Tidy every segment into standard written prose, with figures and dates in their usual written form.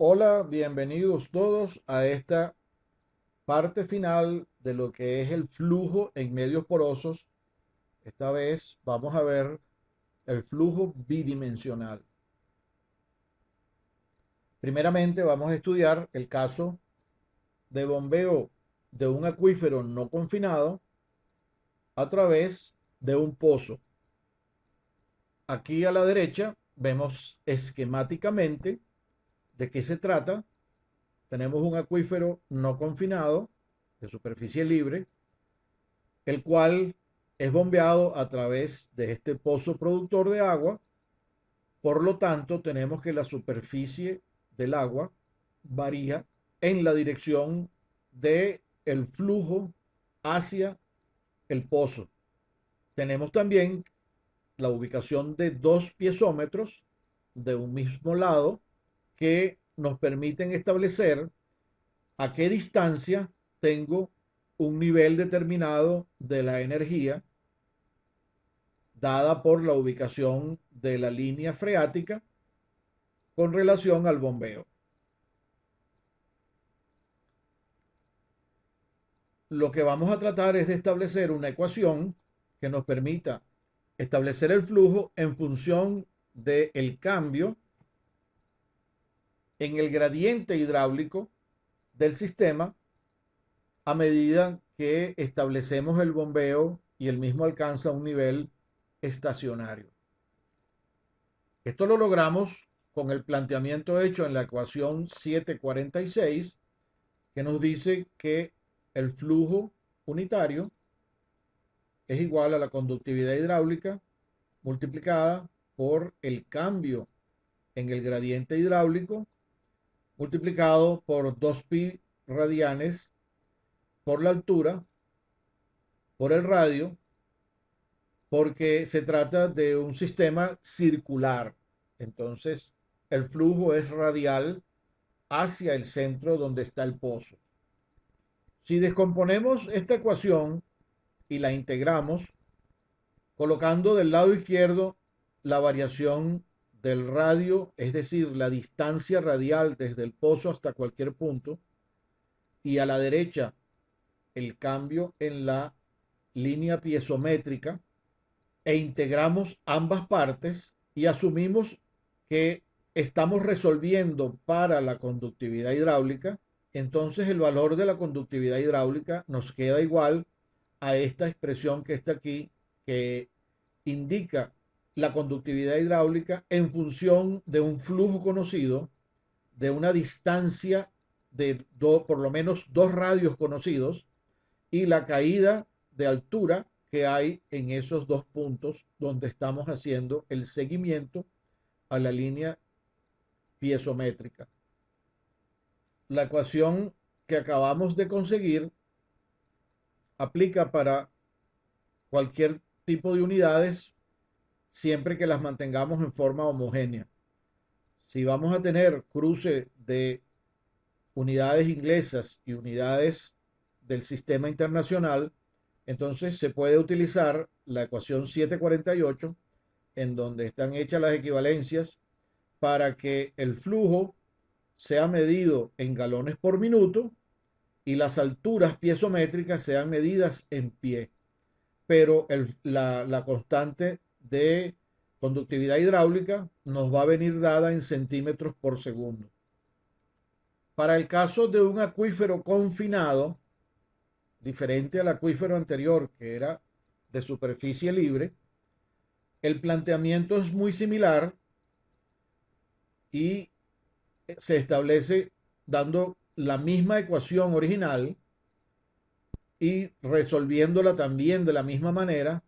Hola, bienvenidos todos a esta parte final de lo que es el flujo en medios porosos. Esta vez vamos a ver el flujo bidimensional. Primeramente vamos a estudiar el caso de bombeo de un acuífero no confinado a través de un pozo. Aquí a la derecha vemos esquemáticamente de qué se trata. Tenemos un acuífero no confinado de superficie libre, el cual es bombeado a través de este pozo productor de agua. Por lo tanto, tenemos que la superficie del agua varía en la dirección de el flujo hacia el pozo. Tenemos también la ubicación de dos piezómetros de un mismo lado que nos permiten establecer a qué distancia tengo un nivel determinado de la energía dada por la ubicación de la línea freática con relación al bombeo. Lo que vamos a tratar es de establecer una ecuación que nos permita establecer el flujo en función del cambio en el gradiente hidráulico del sistema a medida que establecemos el bombeo y el mismo alcanza un nivel estacionario. Esto lo logramos con el planteamiento hecho en la ecuación 746, que nos dice que el flujo unitario es igual a la conductividad hidráulica multiplicada por el cambio en el gradiente hidráulico multiplicado por 2pi radianes por la altura, por el radio, porque se trata de un sistema circular. Entonces, el flujo es radial hacia el centro donde está el pozo. Si descomponemos esta ecuación y la integramos, colocando del lado izquierdo la variación del radio, es decir, la distancia radial desde el pozo hasta cualquier punto, y a la derecha el cambio en la línea piezométrica, e integramos ambas partes y asumimos que estamos resolviendo para la conductividad hidráulica, entonces el valor de la conductividad hidráulica nos queda igual a esta expresión que está aquí, que indica la conductividad hidráulica en función de un flujo conocido, de una distancia de por lo menos dos radios conocidos y la caída de altura que hay en esos dos puntos donde estamos haciendo el seguimiento a la línea piezométrica. La ecuación que acabamos de conseguir aplica para cualquier tipo de unidades siempre que las mantengamos en forma homogénea. Si vamos a tener cruce de unidades inglesas y unidades del sistema internacional, entonces se puede utilizar la ecuación 748, en donde están hechas las equivalencias para que el flujo sea medido en galones por minuto y las alturas piezométricas sean medidas en pie. Pero la constante de conductividad hidráulica nos va a venir dada en centímetros por segundo. Para el caso de un acuífero confinado, diferente al acuífero anterior que era de superficie libre, el planteamiento es muy similar y se establece dando la misma ecuación original y resolviéndola también de la misma manera,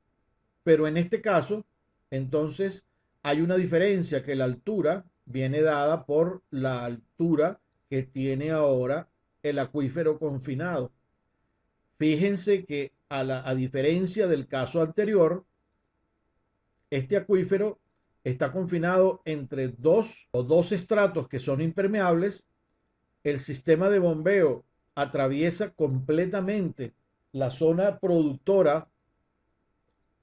pero en este caso, entonces, hay una diferencia que la altura viene dada por la altura que tiene ahora el acuífero confinado. Fíjense que a diferencia del caso anterior, este acuífero está confinado entre dos estratos que son impermeables. El sistema de bombeo atraviesa completamente la zona productora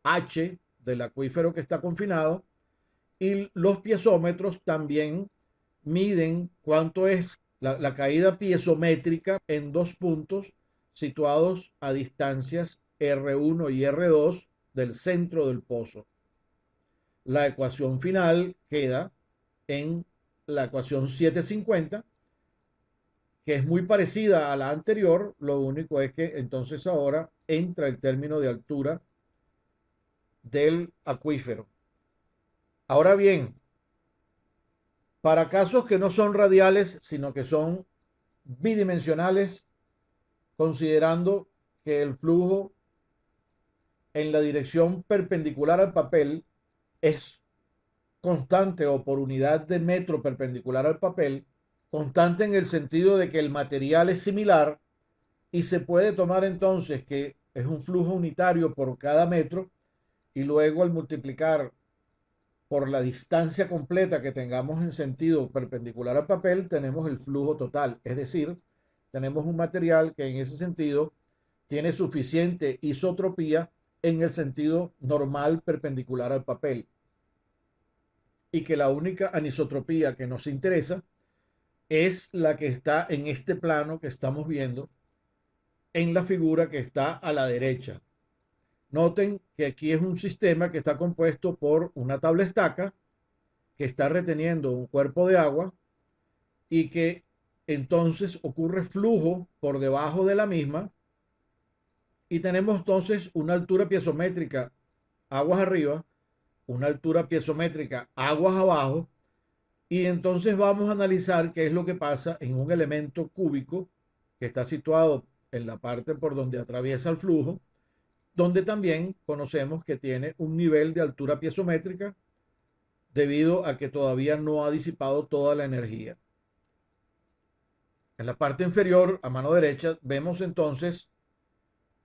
H del acuífero que está confinado y los piezómetros también miden cuánto es la caída piezométrica en dos puntos situados a distancias R1 y R2 del centro del pozo. La ecuación final queda en la ecuación 750, que es muy parecida a la anterior, lo único es que entonces ahora entra el término de altura del acuífero. Ahora bien, para casos que no son radiales, sino que son bidimensionales, considerando que el flujo en la dirección perpendicular al papel es constante o por unidad de metro perpendicular al papel, constante en el sentido de que el material es similar y se puede tomar entonces que es un flujo unitario por cada metro y luego al multiplicar por la distancia completa que tengamos en sentido perpendicular al papel, tenemos el flujo total. Es decir, tenemos un material que en ese sentido tiene suficiente isotropía en el sentido normal perpendicular al papel. Y que la única anisotropía que nos interesa es la que está en este plano que estamos viendo en la figura que está a la derecha. Noten que aquí es un sistema que está compuesto por una tabla estaca que está reteniendo un cuerpo de agua y que entonces ocurre flujo por debajo de la misma y tenemos entonces una altura piezométrica aguas arriba, una altura piezométrica aguas abajo y entonces vamos a analizar qué es lo que pasa en un elemento cúbico que está situado en la parte por donde atraviesa el flujo, donde también conocemos que tiene un nivel de altura piezométrica debido a que todavía no ha disipado toda la energía. En la parte inferior, a mano derecha, vemos entonces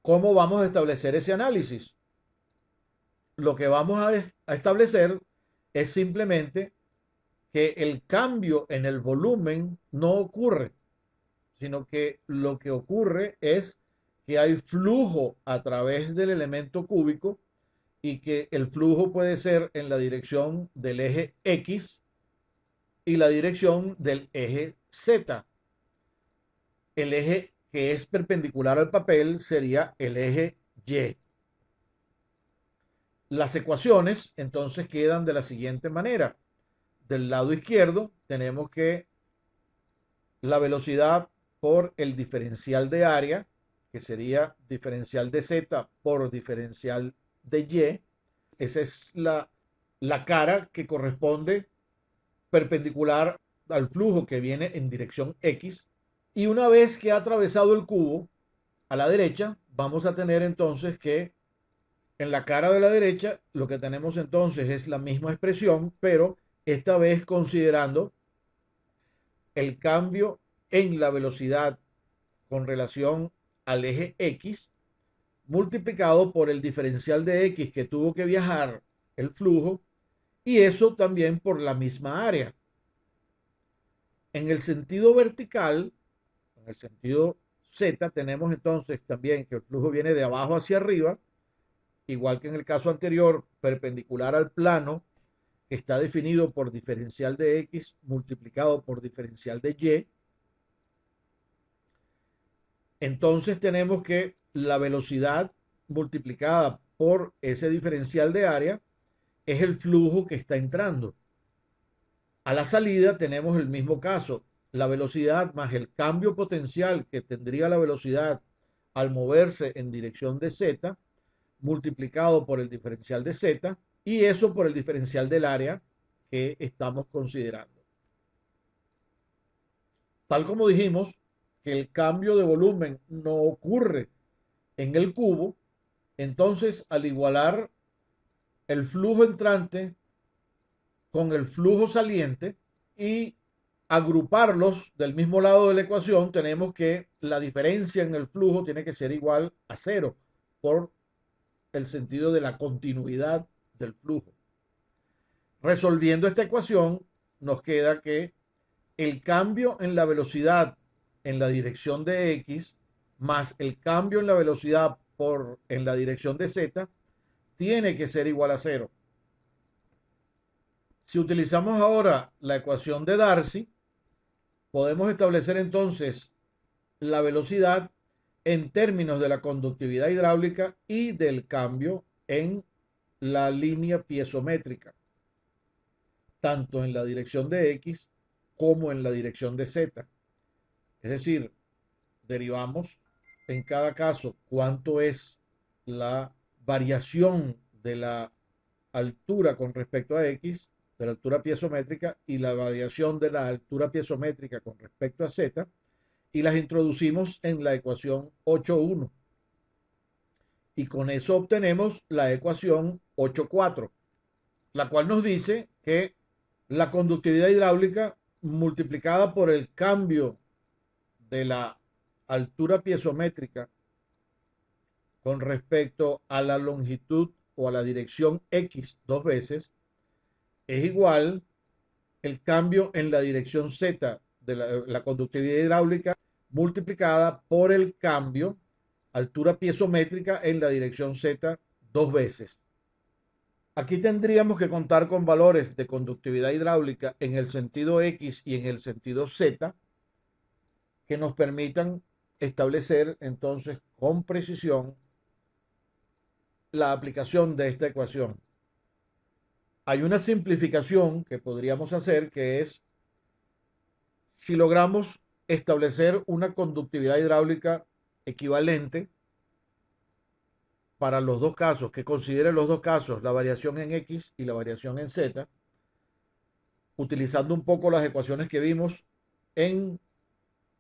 cómo vamos a establecer ese análisis. Lo que vamos a establecer es simplemente que el cambio en el volumen no ocurre, sino que lo que ocurre es que hay flujo a través del elemento cúbico y que el flujo puede ser en la dirección del eje X y la dirección del eje Z. El eje que es perpendicular al papel sería el eje Y. Las ecuaciones entonces quedan de la siguiente manera. Del lado izquierdo tenemos que la velocidad por el diferencial de área, que sería diferencial de Z por diferencial de Y. Esa es la cara que corresponde perpendicular al flujo que viene en dirección X. Y una vez que ha atravesado el cubo a la derecha, vamos a tener entonces que en la cara de la derecha lo que tenemos entonces es la misma expresión, pero esta vez considerando el cambio en la velocidad con relación al eje X multiplicado por el diferencial de X que tuvo que viajar el flujo y eso también por la misma área. En el sentido vertical, en el sentido Z, tenemos entonces también que el flujo viene de abajo hacia arriba, igual que en el caso anterior, perpendicular al plano, que está definido por diferencial de X multiplicado por diferencial de Y. Entonces tenemos que la velocidad multiplicada por ese diferencial de área es el flujo que está entrando. A la salida tenemos el mismo caso, la velocidad más el cambio potencial que tendría la velocidad al moverse en dirección de Z, multiplicado por el diferencial de Z, y eso por el diferencial del área que estamos considerando. Tal como dijimos que el cambio de volumen no ocurre en el cubo, entonces al igualar el flujo entrante con el flujo saliente y agruparlos del mismo lado de la ecuación, tenemos que la diferencia en el flujo tiene que ser igual a cero por el sentido de la continuidad del flujo. Resolviendo esta ecuación, nos queda que el cambio en la velocidad en la dirección de X más el cambio en la velocidad en la dirección de Z tiene que ser igual a cero. Si utilizamos ahora la ecuación de Darcy, podemos establecer entonces la velocidad en términos de la conductividad hidráulica y del cambio en la línea piezométrica, tanto en la dirección de X como en la dirección de Z. Es decir, derivamos en cada caso cuánto es la variación de la altura con respecto a X, de la altura piezométrica, y la variación de la altura piezométrica con respecto a Z, y las introducimos en la ecuación 8.1. Y con eso obtenemos la ecuación 8.4, la cual nos dice que la conductividad hidráulica multiplicada por el cambio de la altura piezométrica con respecto a la longitud o a la dirección X dos veces es igual el cambio en la dirección Z de la conductividad hidráulica multiplicada por el cambio altura piezométrica en la dirección Z dos veces. Aquí tendríamos que contar con valores de conductividad hidráulica en el sentido X y en el sentido Z que nos permitan establecer entonces con precisión la aplicación de esta ecuación. Hay una simplificación que podríamos hacer, que es si logramos establecer una conductividad hidráulica equivalente para los dos casos, que considere los dos casos, la variación en X y la variación en Z, utilizando un poco las ecuaciones que vimos en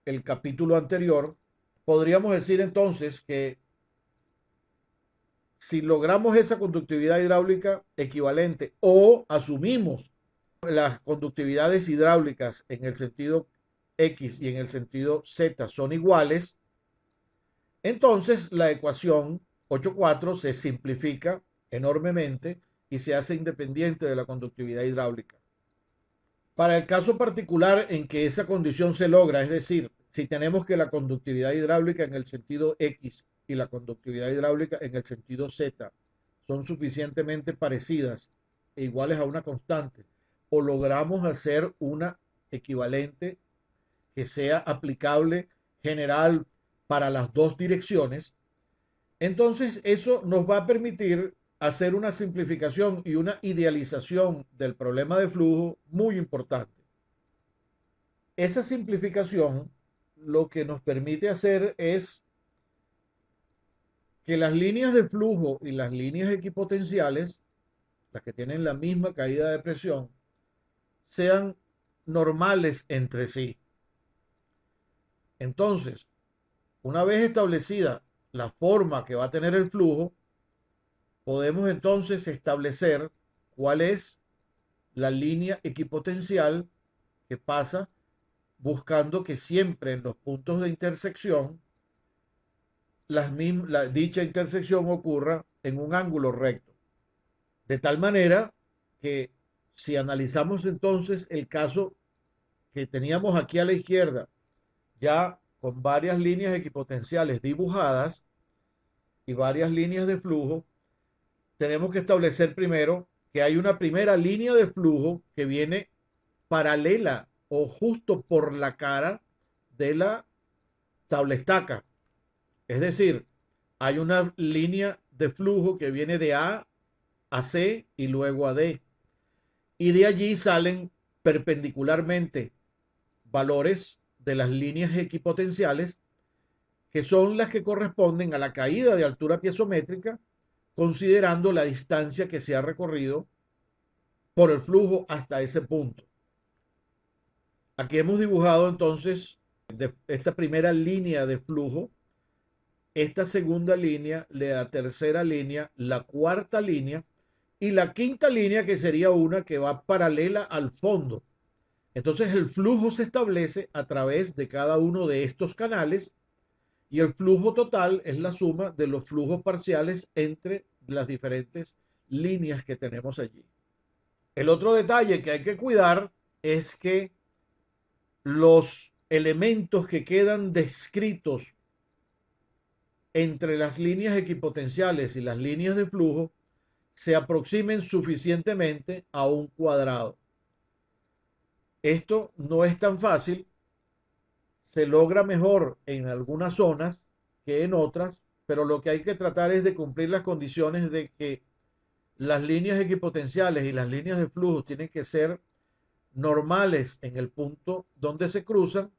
el capítulo anterior, podríamos decir entonces que si logramos esa conductividad hidráulica equivalente o asumimos las conductividades hidráulicas en el sentido X y en el sentido Z son iguales, entonces la ecuación 8.4 se simplifica enormemente y se hace independiente de la conductividad hidráulica. Para el caso particular en que esa condición se logra, es decir, si tenemos que la conductividad hidráulica en el sentido X y la conductividad hidráulica en el sentido Z son suficientemente parecidas e iguales a una constante, o logramos hacer una equivalente que sea aplicable general para las dos direcciones, entonces eso nos va a permitir hacer una simplificación y una idealización del problema de flujo muy importante. Esa simplificación lo que nos permite hacer es que las líneas de flujo y las líneas equipotenciales, las que tienen la misma caída de presión, sean normales entre sí. Entonces, una vez establecida la forma que va a tener el flujo, podemos entonces establecer cuál es la línea equipotencial que pasa buscando que siempre en los puntos de intersección dicha intersección ocurra en un ángulo recto. De tal manera que si analizamos entonces el caso que teníamos aquí a la izquierda, ya con varias líneas equipotenciales dibujadas y varias líneas de flujo, tenemos que establecer primero que hay una primera línea de flujo que viene paralela o justo por la cara de la tabla estaca. Es decir, hay una línea de flujo que viene de A a C y luego a D. Y de allí salen perpendicularmente valores de las líneas equipotenciales que son las que corresponden a la caída de altura piezométrica considerando la distancia que se ha recorrido por el flujo hasta ese punto. Aquí hemos dibujado entonces esta primera línea de flujo, esta segunda línea, la tercera línea, la cuarta línea y la quinta línea que sería una que va paralela al fondo. Entonces el flujo se establece a través de cada uno de estos canales y el flujo total es la suma de los flujos parciales entre las diferentes líneas que tenemos allí. El otro detalle que hay que cuidar es que los elementos que quedan descritos entre las líneas equipotenciales y las líneas de flujo se aproximen suficientemente a un cuadrado. Esto no es tan fácil, se logra mejor en algunas zonas que en otras, pero lo que hay que tratar es de cumplir las condiciones de que las líneas equipotenciales y las líneas de flujo tienen que ser normales en el punto donde se cruzan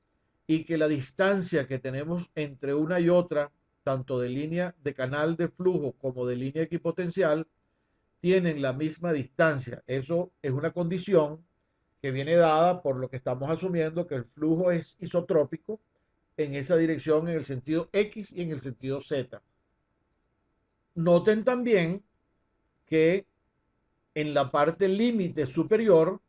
y que la distancia que tenemos entre una y otra, tanto de línea de canal de flujo como de línea equipotencial, tienen la misma distancia. Eso es una condición que viene dada por lo que estamos asumiendo que el flujo es isotrópico en esa dirección en el sentido X y en el sentido Z. Noten también que en la parte límite superior,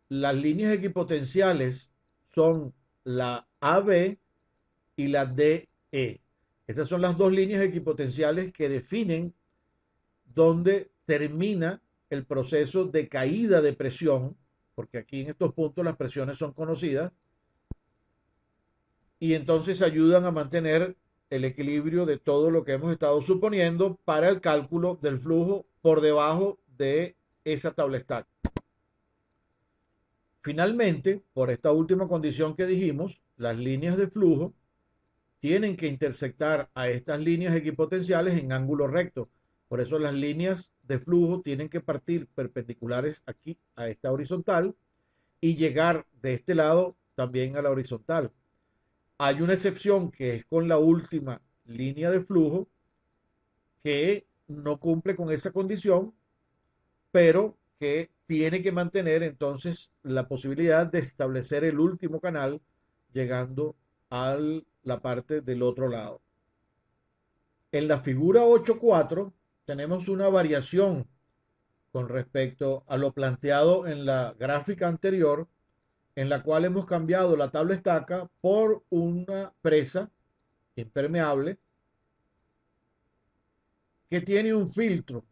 las líneas equipotenciales son la AB y la DE. Esas son las dos líneas equipotenciales que definen dónde termina el proceso de caída de presión, porque aquí en estos puntos las presiones son conocidas, y entonces ayudan a mantener el equilibrio de todo lo que hemos estado suponiendo para el cálculo del flujo por debajo de esa tabla estática. Finalmente, por esta última condición que dijimos, las líneas de flujo tienen que intersectar a estas líneas equipotenciales en ángulo recto. Por eso las líneas de flujo tienen que partir perpendiculares aquí a esta horizontal y llegar de este lado también a la horizontal. Hay una excepción que es con la última línea de flujo que no cumple con esa condición, pero que tiene que mantener entonces la posibilidad de establecer el último canal llegando a la parte del otro lado. En la figura 8.4 tenemos una variación con respecto a lo planteado en la gráfica anterior, en la cual hemos cambiado la tabla estaca por una presa impermeable que tiene un filtro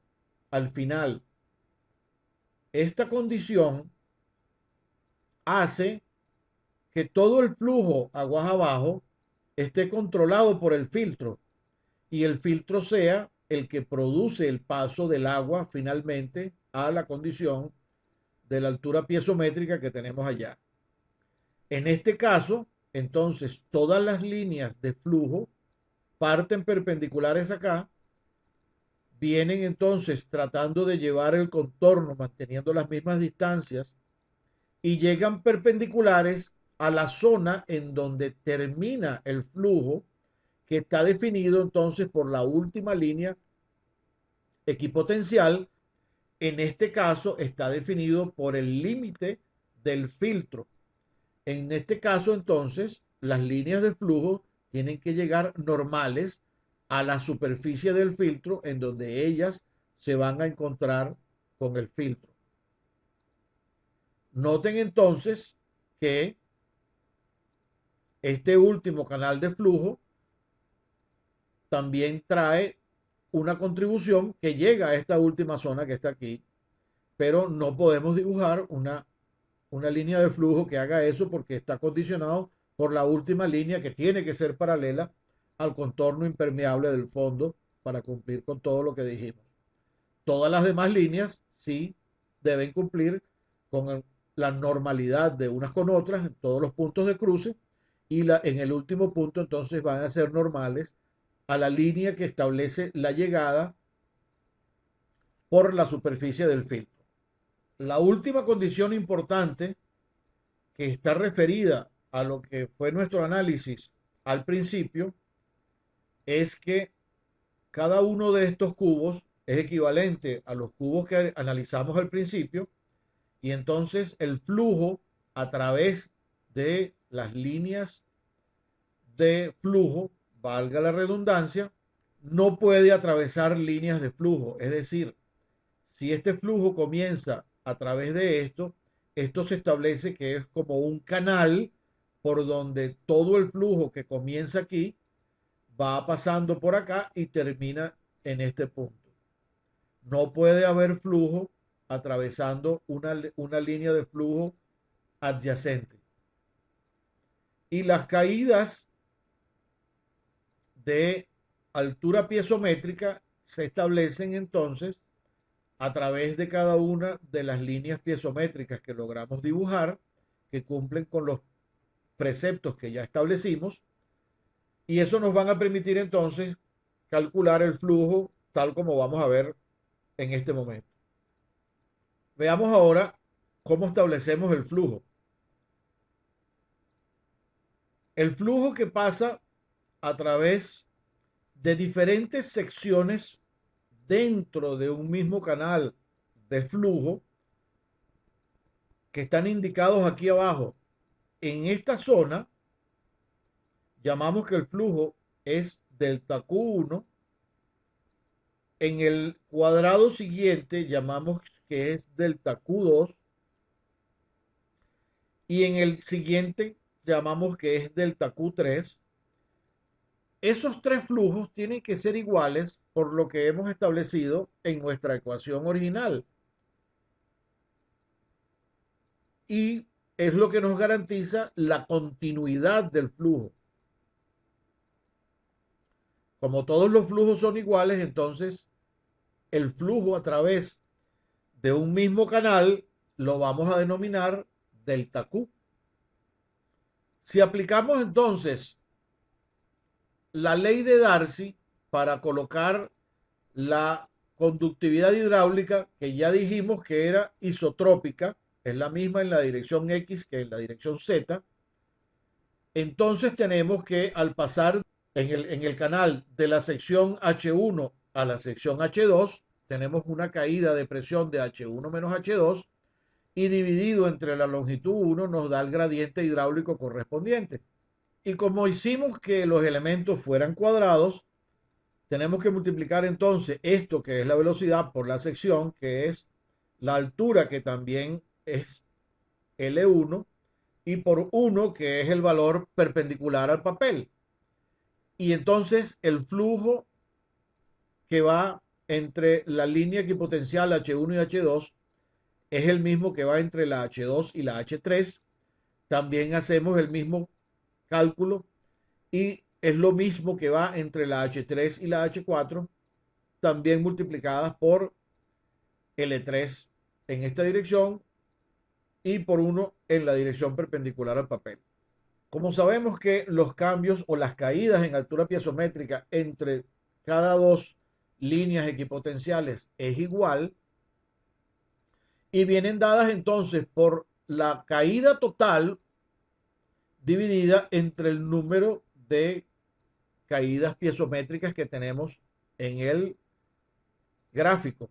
al final. Esta condición hace que todo el flujo aguas abajo esté controlado por el filtro y el filtro sea el que produce el paso del agua finalmente a la condición de la altura piezométrica que tenemos allá. En este caso, entonces, todas las líneas de flujo parten perpendiculares acá, vienen entonces tratando de llevar el contorno manteniendo las mismas distancias y llegan perpendiculares a la zona en donde termina el flujo que está definido entonces por la última línea equipotencial. En este caso está definido por el límite del filtro. En este caso entonces las líneas de flujo tienen que llegar normales a la superficie del filtro en donde ellas se van a encontrar con el filtro. Noten entonces que este último canal de flujo también trae una contribución que llega a esta última zona que está aquí, pero no podemos dibujar una línea de flujo que haga eso porque está condicionado por la última línea que tiene que ser paralela al contorno impermeable del fondo para cumplir con todo lo que dijimos. Todas las demás líneas sí deben cumplir con la normalidad de unas con otras en todos los puntos de cruce y en el último punto entonces van a ser normales a la línea que establece la llegada por la superficie del filtro. La última condición importante que está referida a lo que fue nuestro análisis al principio es que cada uno de estos cubos es equivalente a los cubos que analizamos al principio y entonces el flujo a través de las líneas de flujo, valga la redundancia, no puede atravesar líneas de flujo. Es decir, si este flujo comienza a través de esto se establece que es como un canal por donde todo el flujo que comienza aquí va pasando por acá y termina en este punto. No puede haber flujo atravesando una línea de flujo adyacente. Y las caídas de altura piezométrica se establecen entonces a través de cada una de las líneas piezométricas que logramos dibujar, que cumplen con los preceptos que ya establecimos, y eso nos van a permitir entonces calcular el flujo tal como vamos a ver en este momento. Veamos ahora cómo establecemos el flujo. El flujo que pasa a través de diferentes secciones dentro de un mismo canal de flujo que están indicados aquí abajo. En esta zona llamamos que el flujo es delta Q1. En el cuadrado siguiente llamamos que es delta Q2. Y en el siguiente llamamos que es delta Q3. Esos tres flujos tienen que ser iguales por lo que hemos establecido en nuestra ecuación original. Y es lo que nos garantiza la continuidad del flujo. Como todos los flujos son iguales, entonces el flujo a través de un mismo canal lo vamos a denominar delta Q. Si aplicamos entonces la ley de Darcy para colocar la conductividad hidráulica, que ya dijimos que era isotrópica, es la misma en la dirección X que en la dirección Z, entonces tenemos que al pasar en el canal de la sección H1 a la sección H2, tenemos una caída de presión de H1 menos H2 y dividido entre la longitud 1 nos da el gradiente hidráulico correspondiente. Y como hicimos que los elementos fueran cuadrados, tenemos que multiplicar entonces esto que es la velocidad por la sección, que es la altura, que también es L1, y por 1, que es el valor perpendicular al papel. Y entonces el flujo que va entre la línea equipotencial H1 y H2 es el mismo que va entre la H2 y la H3. También hacemos el mismo cálculo y es lo mismo que va entre la H3 y la H4, también multiplicadas por L3 en esta dirección y por 1 en la dirección perpendicular al papel. Como sabemos que los cambios o las caídas en altura piezométrica entre cada dos líneas equipotenciales es igual y vienen dadas entonces por la caída total dividida entre el número de caídas piezométricas que tenemos en el gráfico.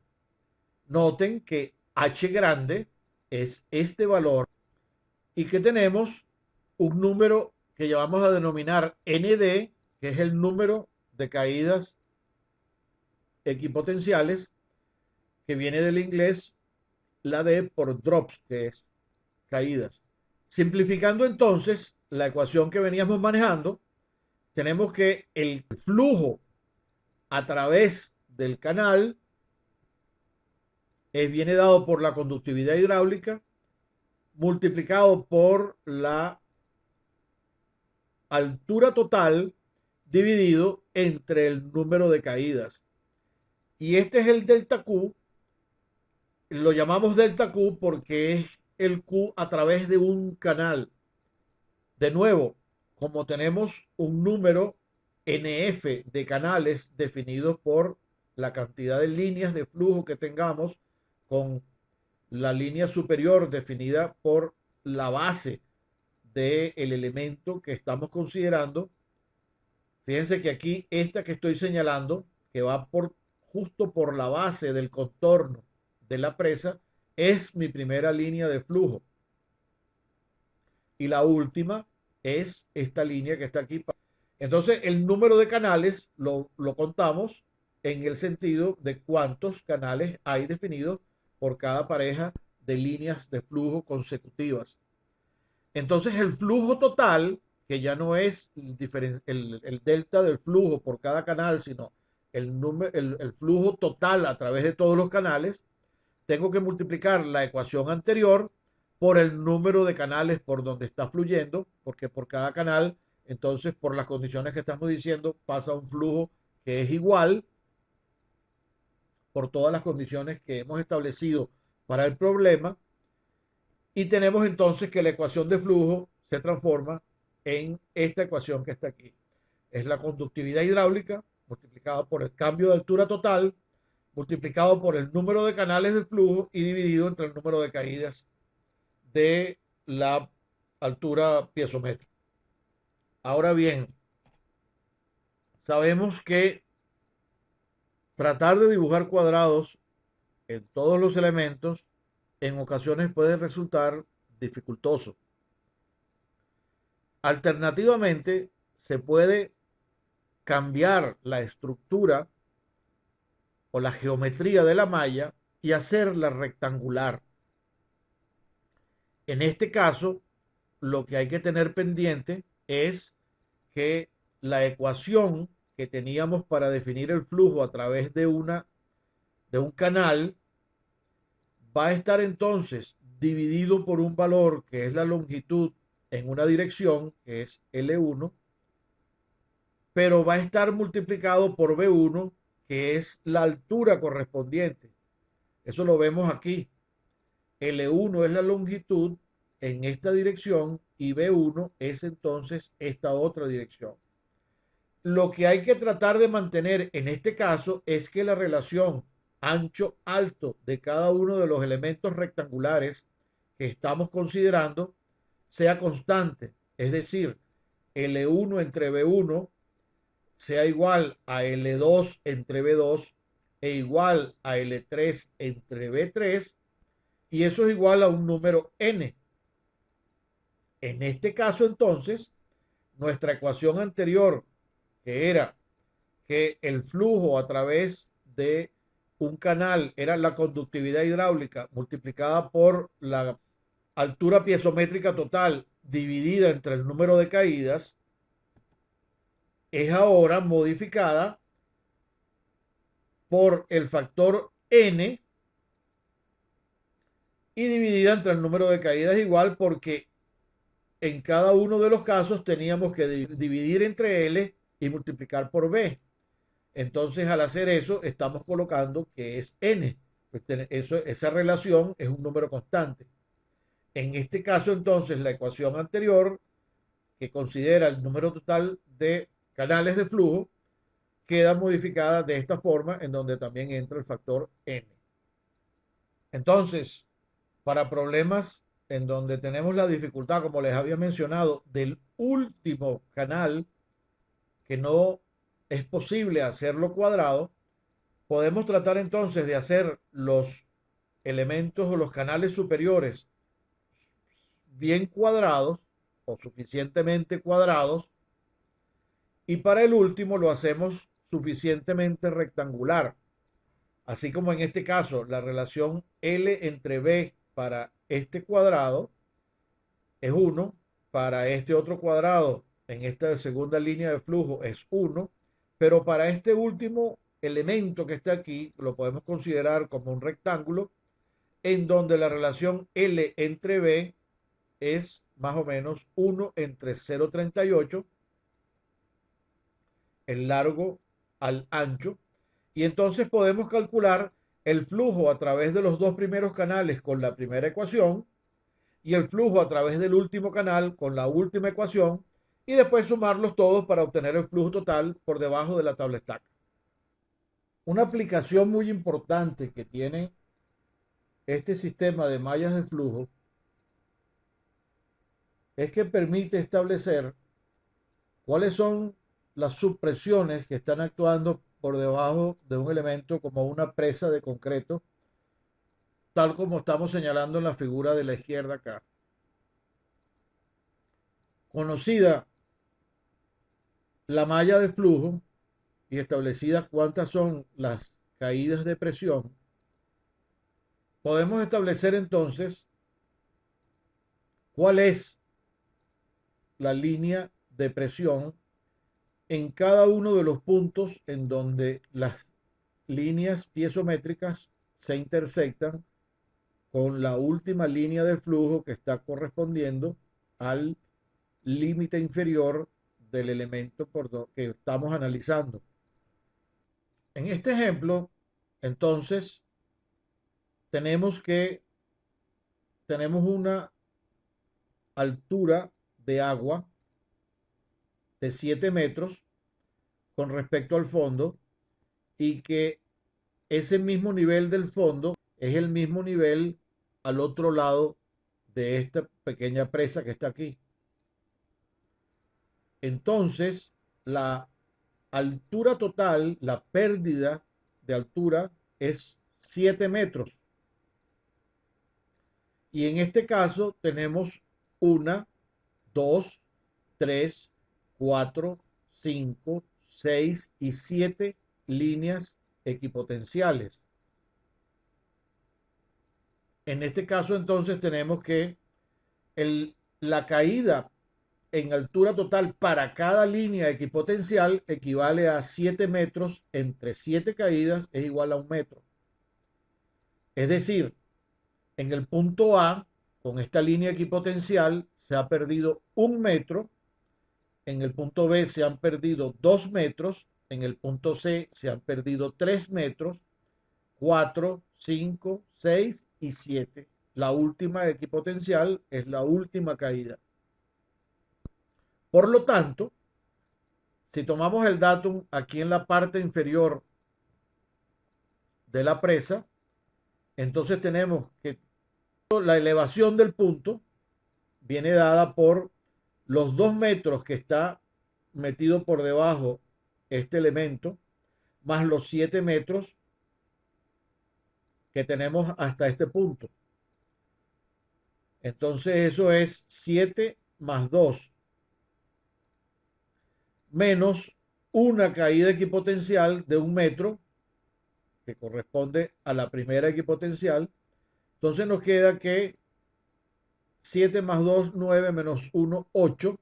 Noten que H grande es este valor y que tenemos un número que llamamos a denominar ND, que es el número de caídas equipotenciales, que viene del inglés la D por drops, que es caídas. Simplificando entonces la ecuación que veníamos manejando, tenemos que el flujo a través del canal viene dado por la conductividad hidráulica multiplicado por la altura total dividido entre el número de caídas. Y este es el delta Q. Lo llamamos delta Q porque es el Q a través de un canal. De nuevo, como tenemos un número NF de canales definidos por la cantidad de líneas de flujo que tengamos, con la línea superior definida por la base del elemento que estamos considerando. Fíjense que aquí esta que estoy señalando, que va justo por la base del contorno de la presa, es mi primera línea de flujo. Y la última es esta línea que está aquí. Entonces, el número de canales lo contamos en el sentido de cuántos canales hay definidos por cada pareja de líneas de flujo consecutivas. Entonces, el flujo total, que ya no es el delta del flujo por cada canal, sino el flujo total a través de todos los canales, tengo que multiplicar la ecuación anterior por el número de canales por donde está fluyendo, porque por cada canal, entonces por las condiciones que estamos diciendo, pasa un flujo que es igual por todas las condiciones que hemos establecido para el problema. Y tenemos entonces que la ecuación de flujo se transforma en esta ecuación que está aquí. Es la conductividad hidráulica multiplicada por el cambio de altura total, multiplicado por el número de canales de flujo y dividido entre el número de caídas de la altura piezométrica. Ahora bien, sabemos que tratar de dibujar cuadrados en todos los elementos en ocasiones puede resultar dificultoso. Alternativamente, se puede cambiar la estructura o la geometría de la malla y hacerla rectangular. En este caso, lo que hay que tener pendiente es que la ecuación que teníamos para definir el flujo a través de un canal va a estar entonces dividido por un valor que es la longitud en una dirección, que es L1, pero va a estar multiplicado por B1, que es la altura correspondiente. Eso lo vemos aquí. L1 es la longitud en esta dirección y B1 es entonces esta otra dirección. Lo que hay que tratar de mantener en este caso es que la relación ancho-alto de cada uno de los elementos rectangulares que estamos considerando sea constante. Es decir, L1 entre B1 sea igual a L2 entre B2 e igual a L3 entre B3, y eso es igual a un número n. En este caso, entonces, nuestra ecuación anterior, que era que el flujo a través de un canal era la conductividad hidráulica multiplicada por la altura piezométrica total dividida entre el número de caídas, es ahora modificada por el factor n y dividida entre el número de caídas igual, porque en cada uno de los casos teníamos que dividir entre L y multiplicar por B. Entonces, al hacer eso, estamos colocando que es n. Pues esa relación es un número constante. En este caso, entonces, la ecuación anterior, que considera el número total de canales de flujo, queda modificada de esta forma, en donde también entra el factor n. Entonces, para problemas en donde tenemos la dificultad, como les había mencionado, del último canal, que no es posible hacerlo cuadrado, podemos tratar entonces de hacer los elementos o los canales superiores bien cuadrados o suficientemente cuadrados, y para el último lo hacemos suficientemente rectangular. Así como en este caso la relación L entre B para este cuadrado es 1, para este otro cuadrado en esta segunda línea de flujo es 1, pero para este último elemento que está aquí lo podemos considerar como un rectángulo, en donde la relación L entre B es más o menos 1 entre 0,38, el largo al ancho, y entonces podemos calcular el flujo a través de los dos primeros canales con la primera ecuación y el flujo a través del último canal con la última ecuación, y después sumarlos todos para obtener el flujo total por debajo de la tabla estaca. Una aplicación muy importante que tiene este sistema de mallas de flujo es que permite establecer cuáles son las subpresiones que están actuando por debajo de un elemento como una presa de concreto, tal como estamos señalando en la figura de la izquierda acá. Conocida la malla de flujo y establecida cuántas son las caídas de presión, podemos establecer entonces cuál es la línea de presión en cada uno de los puntos en donde las líneas piezométricas se intersectan con la última línea de flujo que está correspondiendo al límite inferior del elemento que estamos analizando. En este ejemplo, Entonces, tenemos una altura de agua de 7 metros con respecto al fondo y que ese mismo nivel del fondo es el mismo nivel al otro lado de esta pequeña presa que está aquí. Entonces, la altura total, la pérdida de altura es 7 metros. Y en este caso tenemos una, dos, tres, cuatro, cinco, seis y 7 líneas equipotenciales. En este caso entonces tenemos que la caída en altura total para cada línea equipotencial equivale a 7 metros entre 7 caídas es igual a 1 metro. Es decir, en el punto A, con esta línea equipotencial, se ha perdido 1 metro, en el punto B se han perdido 2 metros, en el punto C se han perdido 3 metros, 4, 5, 6 y 7. La última equipotencial es la última caída. Por lo tanto, si tomamos el datum aquí en la parte inferior de la presa, entonces tenemos que la elevación del punto viene dada por los 2 metros que está metido por debajo este elemento, más los 7 metros que tenemos hasta este punto. Entonces eso es 7 más 2 menos una caída equipotencial de 1 metro, que corresponde a la primera equipotencial. Entonces nos queda que 7 más 2, 9 menos 1, 8.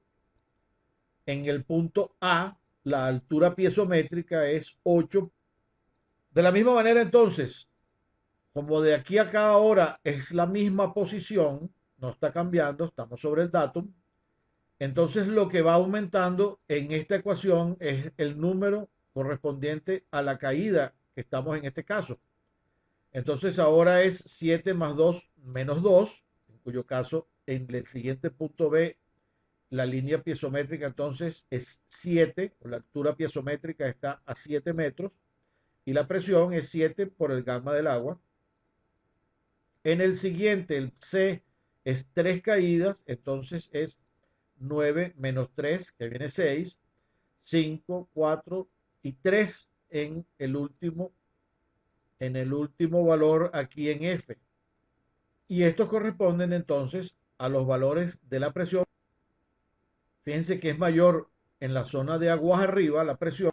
En el punto A, la altura piezométrica es 8. De la misma manera entonces, como de aquí a cada hora es la misma posición, no está cambiando, estamos sobre el datum, entonces lo que va aumentando en esta ecuación es el número correspondiente a la caída que estamos en este caso. Entonces ahora es 7 más 2 menos 2, en cuyo caso en el siguiente punto B la línea piezométrica entonces es 7, la altura piezométrica está a 7 metros y la presión es 7 por el gamma del agua. En el siguiente, el C es 3 caídas, entonces es 9 menos 3, que viene 6, 5, 4 y 3 en el último valor aquí en F. Y estos corresponden entonces a los valores de la presión. Fíjense que es mayor en la zona de aguas arriba la presión